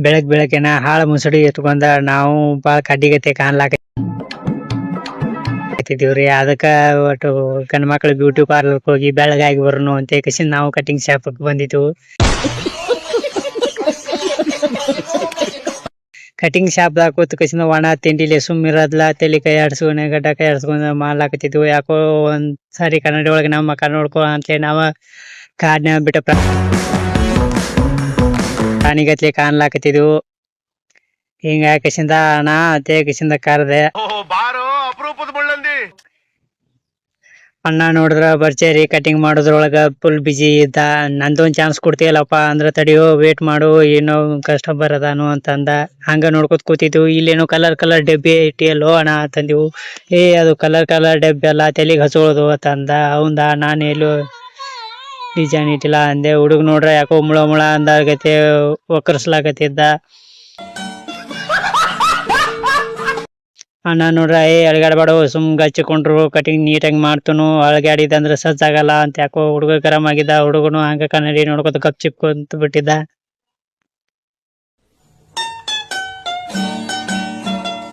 ಬೆಳಗ್ಗೆನ ಹಾಳ ಮುಸುಡಿ ಎತ್ಕೊಂಡ ನಾವು ಬಾಳ ಕಡ್ಡಿಗತೆ ಕಾಣ್ಲಾಕತ್ತಿದೀವ್ರಿ. ಅದಕ್ಕ ಒಟ್ಟು ಗಂಡ ಮಕ್ಳು ಬ್ಯೂಟಿ ಪಾರ್ಲರ್ ಹೋಗಿ ಬೆಳಗಾಗಿ ಬರೋನು ಅಂತ ಕಸಿನ್ ನಾವು ಕಟಿಂಗ್ ಶಾಪ್ ಬಂದಿದ್ವು. ಕಟಿಂಗ್ ಶಾಪ್ದಾಗ ಕೂತ್ ಕಸಿನ ಒಣ ತಿಂಡಿಲಿ ಸುಮ್ಮಿರದ್ಲ ತಲಿ ಕೈ ಆಡ್ಸ್ಕೊಂಡ ಗಡ್ಡ ಕೈ ಆಡ್ಸ್ಕೊಂಡ್ ಮಾಡ್ಲಾಕತ್ತಿದ್ವು. ಯಾಕೋ ಒಂದ್ ಸಾರಿ ಕನ್ನಡಿ ಒಳಗೆ ನಮ್ಮ ಮಕ್ಕ ನೋಡ್ಕೊ ಅಂತೇಳಿ ನಾವ ಕಾಡ್ನ ಬಿಟ್ಟ ಪ್ರಾಣಿಗತ್ಲೆ ಕಾಣ್ಲಾಕತ್ತಿದ್ವು. ಹಿಂಗ ಕಸಿಂದ ಅಣ್ಣ ಅತ್ತೆ ಕಸಿಂದ ಕರ್ದೆ. ಅಣ್ಣ ನೋಡಿದ್ರ ಬರ್ಚೇರಿ ಕಟಿಂಗ್ ಮಾಡೋದ್ರೊಳಗ ಫುಲ್ ಬಿಜಿ ಇದ್ದ. ನಂದೊಂದ್ ಚಾನ್ಸ್ ಕೊಡ್ತೀಯಲ್ಲಪ್ಪ ಅಂದ್ರ ತಡಿಯೋ ವೇಟ್ ಮಾಡು ಏನೋ ಕಸ್ಟಮರ್ ಅದಾನು ಅಂತಂದ. ಹಂಗ ನೋಡ್ಕೊತ ಕೂತಿದ್ವು. ಇಲ್ಲೇನೋ ಕಲರ್ ಡಬ್ಬಿ ಇಟ್ಟಿಯಲ್ಲೋ ಅಣ್ಣ ಅಂತಂದಿವು. ಅದು ಕಲರ್ ಡಬ್ಬಿ ಅಲ್ಲ ತಲೆಗೆ ಹಚ್ಕೊಳ್ಳೋದು ಅಂತಂದ. ಅವಂದ ನಾನು ಎಲ್ಲೋ ಡಿಸೈನ್ ಇಟ್ಟಿಲ್ಲ ಅಂದೆ. ಹುಡುಗ ನೋಡ್ರ ಯಾಕೋ ಮುಳ ಅಂದಾಗತ್ತೆ ಒಕ್ಕರ್ಸ್ಲಾಕತ್ತಿದ್ದ. ಅಣ್ಣ ನೋಡ್ರ ಅಳಗಾಡ್ಬೇಡ ಸುಮ್ ಹಚ್ಚಿಕೊಂಡ್ರು ಕಟಿಂಗ್ ನೀಟಾಗಿ ಮಾಡ್ತನು. ಅಳಗಾಡಿದಂದ್ರೆ ಸಜ್ಜಾಗಲ್ಲ ಅಂತ ಯಾಕೋ ಹುಡುಗ ಗರಂ ಆಗಿದ್ದ. ಹುಡುಗನು ಹಂಗ ಕನ್ನಡಿ ನೋಡ್ಕೊತ ಗಪ್ ಚಿಪ್ ಕುಂತ ಬಿಟ್ಟಿದ್ದ.